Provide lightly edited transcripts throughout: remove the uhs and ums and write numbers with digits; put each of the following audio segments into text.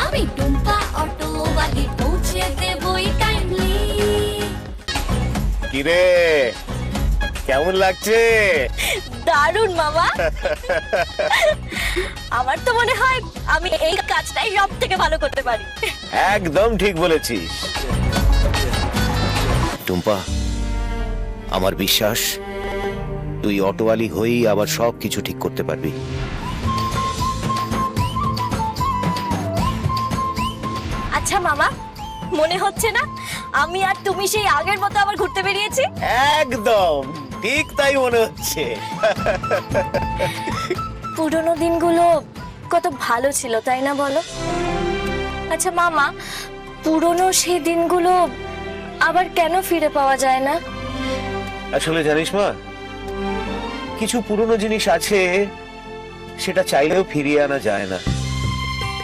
আমি টুম্পা অটোওয়ালি পৌঁছে দেবই টাইমলি। কিরে কেমন লাগছে? দারুণ মামা। আমার তো মনে হয় আমি এই কাজটাই সব থেকে ভালো করতে পারি। একদম ঠিক বলেছিস টুম্পা, আমার বিশ্বাস তুই অটোওয়ালি হয়েই আবার সব কিছু ঠিক করতে পারবি। আচ্ছা মামা, মনে হচ্ছে না আমি আর তুমি সেই আগের মতো আবার ঘুরতে বেরিয়েছি? একদম ঠিক তাই মনে হচ্ছে। পুরোনো দিনগুলো কত ভালো ছিল তাই না বলো? আচ্ছা মামা, পুরোনো সেই দিনগুলো আবার কেন ফিরে পাওয়া যায় না? আসলে জানিস মা, কিছু পুরনো জিনিস আছে সেটা চাইলেও ফিরিয়ে আনা যায় না।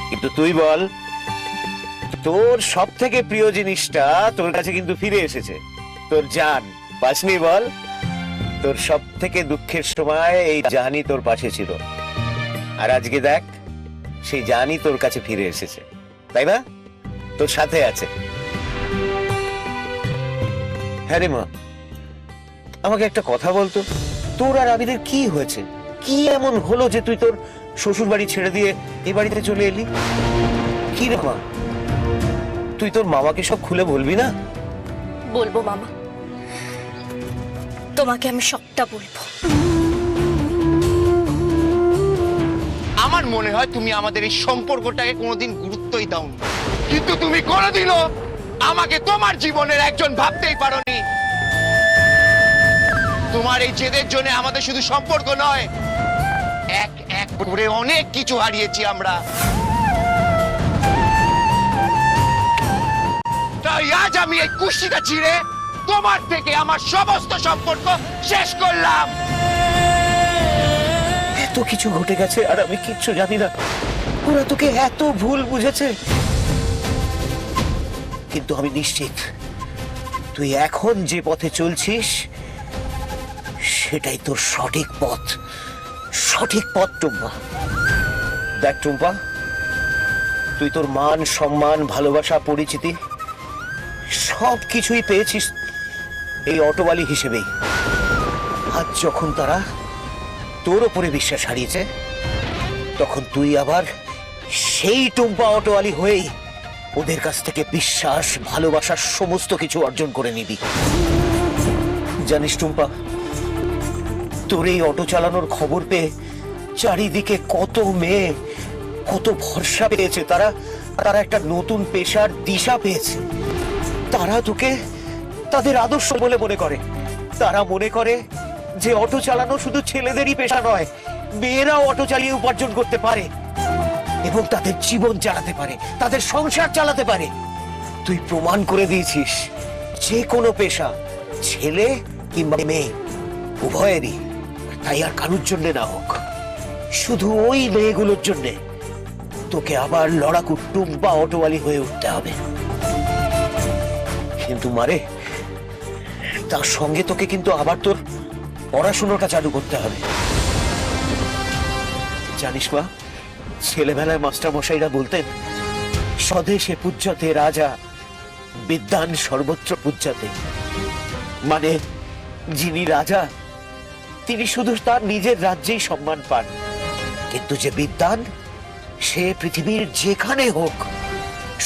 কিন্তু তুই বল, তোর সব থেকে প্রিয় জিনিসটা তোর কাছে কিন্তু ফিরে এসেছে, তোর জান। পাসনি বল? তোর সব থেকে দুঃখের সময় এই জানই তোর পাশে ছিল, আর আজকে দেখ সেই জানই তোর কাছে ফিরে এসেছে, তাই না? তোর সাথে আছে। হ্যাঁ রে মা, আমাকে একটা কথা বলতো, তোর আর আবিরের কি হয়েছে? কি এমন হলো যে তুই তোর শ্বশুর বাড়ি ছেড়ে দিয়ে এ বাড়িতে চলে এলি? কি রে মা, তুই তোর মামাকে সব খুলে বলবি না? বলবো মামা, তোমাকে আমি সবটা বলবো। আমার মনে হয় তুমি আমাদের এই সম্পর্কটাকে কোনোদিন গুরুত্বই দাওনি, কিন্তু তুমি কোনোদিনও আমাকে তোমার জীবনের একজন ভাবতেই পারোনি। তোমার এই জেদের জন্য আমাদের শুধু সম্পর্ক নয়, এক এক করে অনেক কিছু হারিয়েছি আমরা। তাই আজ আমি এই কুশিটা ছিঁড়ে তোমার থেকে আমার সমস্ত সম্পর্ক শেষ করলাম। এত কিছু ঘটে গেছে আর আমি কিচ্ছু জানি না। ওরা তোকে এত ভুল বুঝেছে, কিন্তু আমি নিশ্চিত তুই এখন যে পথে চলছিস সেটাই তোর সঠিক পথ। সঠিক পথ টুম্পা। দেখ টুম্পা, তুই তোর মান সম্মান ভালোবাসা পরিচিতি সব কিছুই পেয়েছিস এই অটোওয়ালি হিসেবেই। আজ যখন তারা তোর ওপরে বিশ্বাস হারিয়েছে, তখন তুই আবার সেই টুম্পা অটোওয়ালি হয়েই ওদের কাছ থেকে বিশ্বাস ভালোবাসার সমস্ত কিছু অর্জন করে নিবি। জানিস টুম্পা, তোর এই অটো চালানোর খবর পেয়ে চারিদিকে কত মেয়ে কত ভরসা পেয়েছে। তারা তারা একটা নতুন পেশার দিশা পেয়েছে। তারা তোকে তাদের আদর্শ বলে মনে করে। তারা মনে করে যে অটো চালানো শুধু ছেলেদেরই পেশা নয়, মেয়েরাও অটো চালিয়ে উপার্জন করতে পারে এবং তাদের জীবন চালাতে পারে, তাদের সংসার চালাতে পারে। তুই প্রমাণ করে দিয়েছিস যে কোনো পেশা ছেলে কিংবা মেয়ে উভয়েরই, তাই আর কারুর জন্য না হোক, শুধু ওই মেয়েগুলোর জন্য তোকে আবার লড়াকু টুম্পা অটোওয়ালি হয়ে উঠতে হবে। কিন্তু মারে, তার সঙ্গে তোকে কিন্তু আবার তোর পড়াশোনাটা চালু করতে হবে। জানিস মা, ছেলেবেলায় মাস্টার মশাইরা বলতেন, স্বদেশে পূজ্যতে রাজা বিদ্যান সর্বত্র পূজ্যতে। মানে যিনি রাজা তিনি শুধু তার নিজের রাজ্যেই সম্মান পান, কিন্তু যে বিদ্যান সে পৃথিবীর যেখানে হোক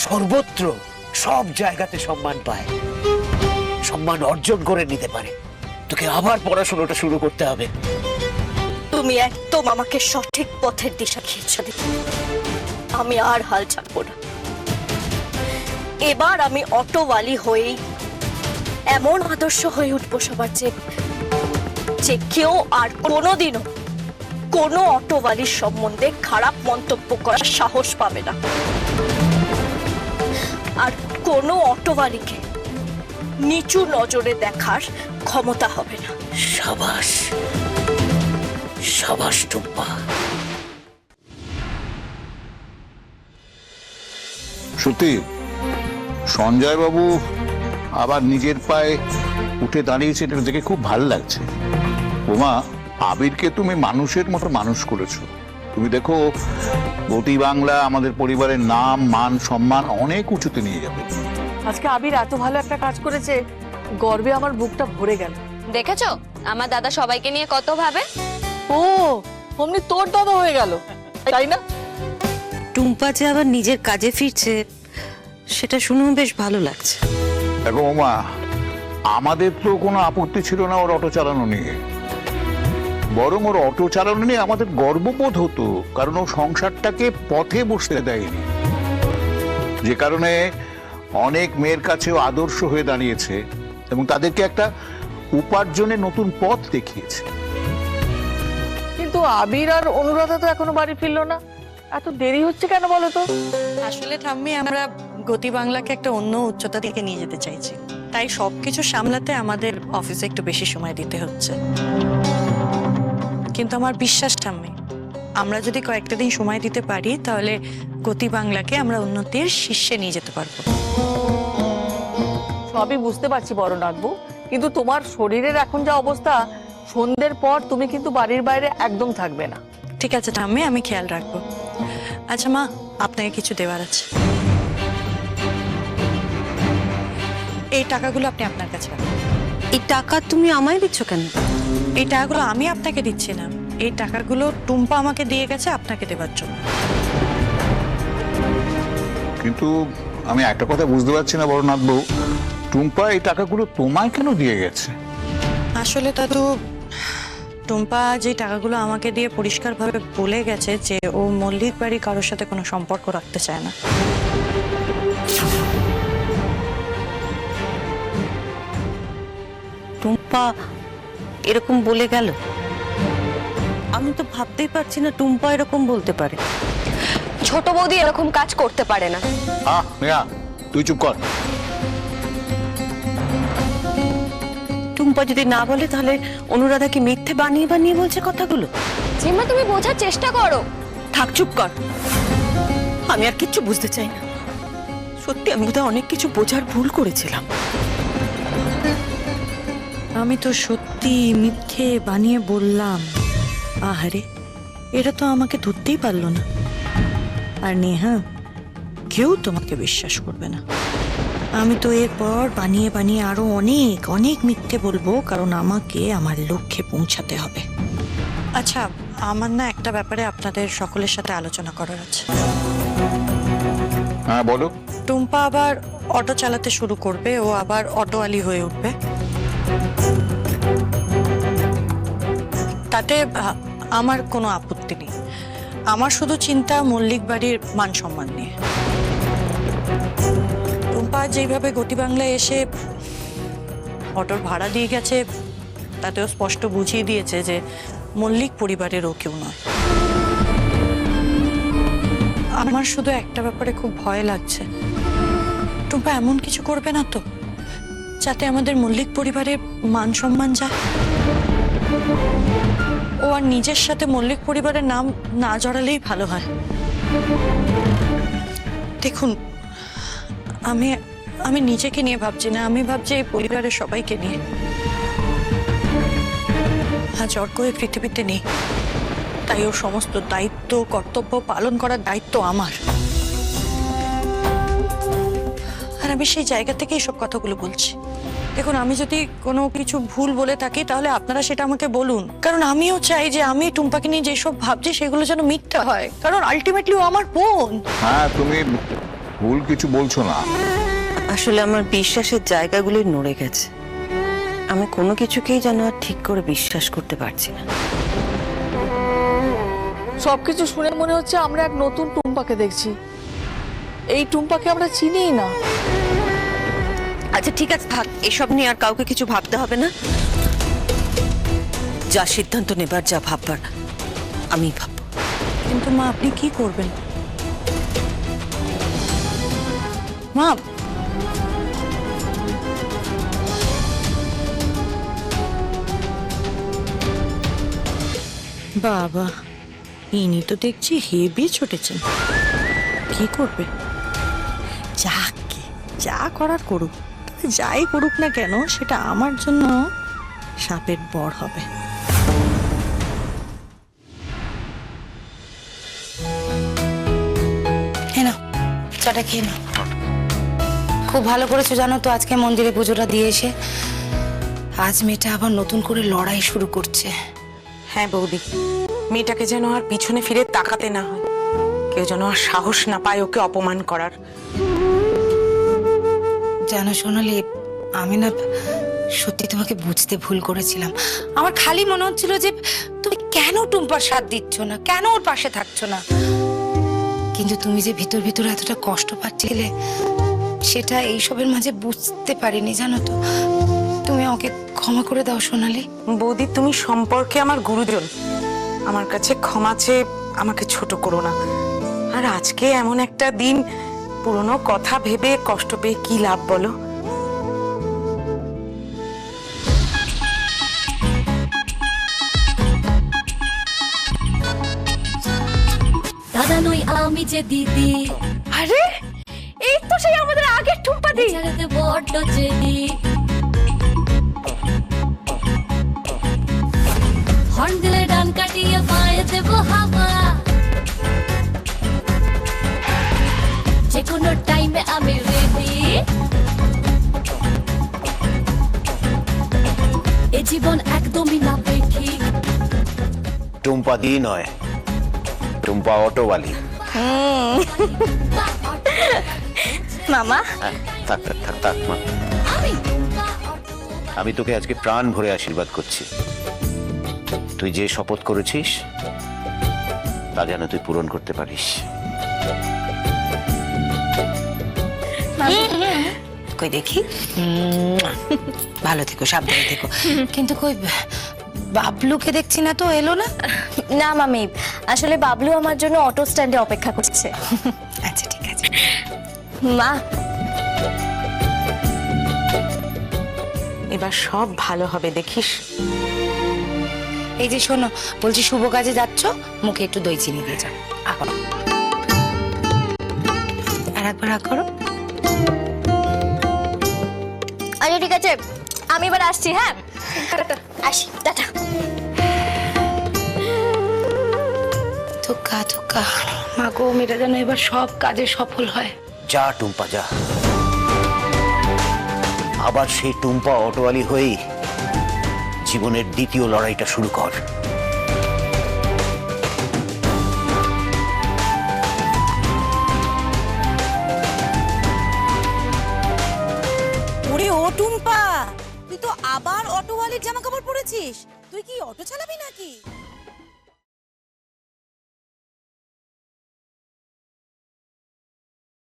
সর্বত্র সব জায়গাতে সম্মান পায়, সম্মান অর্জন করে নিতে পারে। তোকে আবার পড়াশোনাটা শুরু করতে হবে। তুমি একদম আমাকে সঠিক পথের দিশা খেয়েছো। আমি আর হাল ছাড়বো না। এবার আমি অটোওয়ালি হয়েই এমন আদর্শ হয়ে উঠবো সবার যে কেউ আর কোনোদিনও কোনো অটোওয়ালির সম্বন্ধে খারাপ মন্তব্য করার সাহস পাবে না, আর কোনো অটোওয়ালিকে নিচু নজরে দেখার ক্ষমতা হবে না। সাবাস সাবাস টুম্পা। সত্যি সঞ্জয় বাবু আবার নিজের পায়ে উঠে দাঁড়িয়েছে, এটা দেখে খুব ভালো লাগছে। বোমা, আবিরকে তুমি মানুষের মতো মানুষ করেছো, তুমি দেখো গতি বাংলা আমাদের পরিবারের নাম মান সম্মান অনেক উঁচুতে নিয়ে যাবে। আজকে আবির এত ভালো একটা কাজ করেছে, গর্বে আমার বুকটা ভরে গেল। দেখেছো আমার দাদা সবাইকে নিয়ে কত ভাবে। ও অমনি তোর দাদা হয়ে গেল, তাই না? টুম্পা যে আবার নিজের কাজে ফিরছে সেটা শুনেও বেশ ভালো লাগছে। দেখো ওমা, আমাদের তো কোনো আপত্তি ছিল না ওর অটো চালানো নিয়ে, বরং ওর অটো চালানো নিয়ে আমাদের গর্ববোধ হতো, কারণ ও সংসারটাকে পথে বসতে দেয়নি, যে কারণে অনেক মেয়ের কাছেও আদর্শ হয়ে দাঁড়িয়েছে এবং তাদেরকে একটা উপার্জনের নতুন পথ দেখিয়েছে। কিন্তু আবির আর অনুরাধা তো এখনো বাড়ি ফিরলো না, এত দেরি হচ্ছে কেন বলো তো? আসলে ঠাম্মি আমরা গতি বাংলাকে একটা অন্য উচ্চতা থেকে নিয়ে যেতে চাইছি, তাই সবকিছু সামলাতে আমাদের অফিসে একটু বেশি সময় দিতে হচ্ছে। কিন্তু আমার বিশ্বাস ঠাম্মি, আমরা যদি কয়েকটা দিন সময় দিতে পারি তাহলে গতি বাংলাকে আমরা উন্নতির শীর্ষে নিয়ে যেতে পারবো। সবই বুঝতে পারছি বড় নাগবু, কিন্তু তোমার শরীরের এখন যা অবস্থা, সন্ধ্যের পর তুমি কিন্তু বাড়ির বাইরে একদম থাকবে না। ঠিক আছে ঠাম্মি, আমি খেয়াল রাখবো। আচ্ছা মা, আপনাকে কিছু দেওয়ার আছে, এই টাকাগুলো আপনি আপনার কাছে রাখুন। এই টাকা তুমি আমায় দিচ্ছ কেন? এই টাকাগুলো আমি আপনাকে দিচ্ছি না, এই টাকাগুলো টুম্পা আমাকে দিয়ে গেছে আপনাকে দেওয়ার জন্য। কিন্তু আমি একটা কথা বুঝতে পারছি না বড়নাথ বউ, টুম্পা এই টাকাগুলো তোমায় কেন দিয়ে গেছে? আসলে দাদু, টুম্পা যে টাকাগুলো আমাকে দিয়ে পরিষ্কারভাবে বলে গেছে যে ও মল্লিক বাড়ি কারোর সাথে কোনো সম্পর্ক রাখতে চায় না। টুম্পা এরকম বলে গেল? আমি তো ভাবতেই পারছি না টুম্পা এরকম বলতে পারে। ছোট বৌদি এরকম কাজ করতে পারে না। নেহা, তুই চুপ কর। টুম্পা যদি না বলে তাহলে অনুরাধা কি মিথ্যে বানিয়ে বানিয়ে বলছে কথাগুলো? জিম্মা তুমি বোঝার চেষ্টা করো। থাক, চুপ কর। আমি আর কিচ্ছু বুঝতে চাই না। সত্যি আমি বোধহয় অনেক কিছু বোঝার ভুল করেছিলাম। আমি তো সত্যি মিথ্যে বানিয়ে বললাম। আহারে, এটা তো আমাকে ধরতেই পারলো না। আর নেহা, কেউ তোমাকে বিশ্বাস করবে না। আমি তো এরপর বানিয়ে বানিয়ে আরো অনেক অনেক মিথ্যে বলবো, কারণ আমাকে আমার লক্ষ্যে পৌঁছাতে হবে। আচ্ছা, আমার না একটা ব্যাপারে আপনাদের সকলের সাথে আলোচনা করার আছে। হ্যাঁ বলো। টুম্পা আবার অটো চালাতে শুরু করবে, ও আবার অটোওয়ালি হয়ে উঠবে। তাতে আমার কোনো আপত্তি নেই। আমার শুধু চিন্তা মল্লিক বাড়ির মান সম্মান নিয়ে। টুম্পা যেভাবে গতি বাংলায় এসে অটোর ভাড়া দিয়ে গেছে, তাতেও স্পষ্ট বুঝিয়ে দিয়েছে যে মল্লিক পরিবারেরও কেউ নয়। আমার শুধু একটা ব্যাপারে খুব ভয় লাগছে, টুম্পা এমন কিছু করবে না তো যাতে আমাদের মল্লিক পরিবারের মান সম্মান যায়? ও আর নিজের সাথে মল্লিক পরিবারের নাম না জড়ালেই ভালো হয়। দেখুন, আমি নিজেকে নিয়ে ভাবছি না, আমি ভাবছি এই পরিবারের সবাইকে নিয়ে। আজ অর্ক এই পৃথিবীতে নেই, তাই ওর সমস্ত দায়িত্ব কর্তব্য পালন করার দায়িত্ব আমার। আর আমি সেই জায়গা থেকে এইসব কথাগুলো বলছি। দেখুন, আমি যদি কোনো কিছু ভুল বলে থাকি তাহলে আপনারা সেটা আমাকে বলুন, কারণ আমিও চাই যে আমি টুম্পাকে নিয়ে যেসব ভাবছি সেগুলো যেন মিথ্যা হয়, কারণ আলটিমেটলি ও আমার বোন। হ্যাঁ, তুমি ভুল কিছু বলছো না। আসলে আমার বিশ্বাসের জায়গাগুলো নড়ে গেছে। আমি কোনো কিছুকেই যেন আর ঠিক করে বিশ্বাস করতে পারছি না। সবকিছু শুনে মনে হচ্ছে আমরা এক নতুন টুম্পাকে দেখছি। এই টুম্পাকে আমরা চিনিই না। আচ্ছা ঠিক আছে, থাক, এসব নিয়ে আর কাউকে কিছু ভাবতে হবে না। যা সিদ্ধান্ত নেবার, যা ভাববার আমি ভাববো। কিন্তু মা, আপনি কি করবেন? মা, বাবা, ইনি তো দেখছি হেভি ছুটেছেন। কি করবে? যাকে যা করার করুক, যাই করুক না কেন সেটা আমার জন্য সাপের বর হবে। চাটা খেয়ে নাও। খুব ভালো করেছো জানো তো, আজকে মন্দিরে পুজোটা দিয়ে এসে আজ মেয়েটা আবার নতুন করে লড়াই শুরু করছে। হ্যাঁ বৌদি, মেয়েটাকে যেন আর পিছনে ফিরে তাকাতে না হয়, কেউ যেন আর সাহস না পায় ওকে অপমান করার। জানো সোনালি, আমি না সত্যি তোমাকে বুঝতে ভুল করেছিলাম। আমার খালি মনে হচ্ছিল যে তুমি কেন টুম্পার সাথ দিচ্ছ না, কেন ওর পাশে থাকছো না। কিন্তু তুমি যে ভিতর ভিতর এতটা কষ্ট পাচ্ছিলে সেটা এইসবের মাঝে বুঝতে পারিনি, জানো তো। তুমি ওকে ক্ষমা করে দাও সোনালি। বৌদি, তুমি সম্পর্কে আমার গুরুজন, আমার কাছে ক্ষমা চেয়ে আমাকে ছোট করো না। আর আজকে এমন একটা দিন, পুরনো কথা ভেবে কষ্ট পেয়ে কি লাভ বলো? দাদা নই আমি যে দিদি, আরে এই তো সেই আমাদের আগের টুম্পা দি। ছেড়েতে বড্ড জেদি, হর্ন দিলে ডান কাটিয়ে পায়ে দেব হাওয়া, যে কোনো টাইমে আমি রেডি, এ জীবন একদমই না বেঠি। টুম্পা দি নয়, টুম্পা অটোওয়ালি। মামা, থাক থাক থাক থাক মা, আমি তোকে আজকে প্রাণ ভরে আশীর্বাদ করছি। তুই যে শপথ করেছিস তা যেন তুই পূরণ করতে পারিস। কই দেখি। ভালো থেকো, সাবধানে থেকো। কিন্তু কই বাবলুকে দেখছি না তো, এলো না? না মামি, আসলে বাবলু আমার জন্য অটো স্ট্যান্ডে অপেক্ষা করছে। আচ্ছা ঠিক আছে। মা, এবার সব ভালো হবে দেখিস। এই যে শোনো, বলছি শুভ কাজে যাচ্ছ, মুখে একটু দই চিনি দিয়ে যাও। আবার আর একবার রাগ করো। আচ্ছা ঠিক আছে, আমি এবার আসছি। হ্যাঁ আসি, টাটা। ধোকা ধোকা, মা গো, মেয়েটা যেন এবার সব কাজে সফল হয়। যা টুম্পা যা, আবার সেই টুম্পা অটোওয়ালি হয়েই জীবনের দ্বিতীয় লড়াইটা শুরু কর। ওরে ও টুম্পা, তুই তো আবার অটোওয়ালির জামা কাপড় পরেছিস। তুই কি অটো চালাবি নাকি?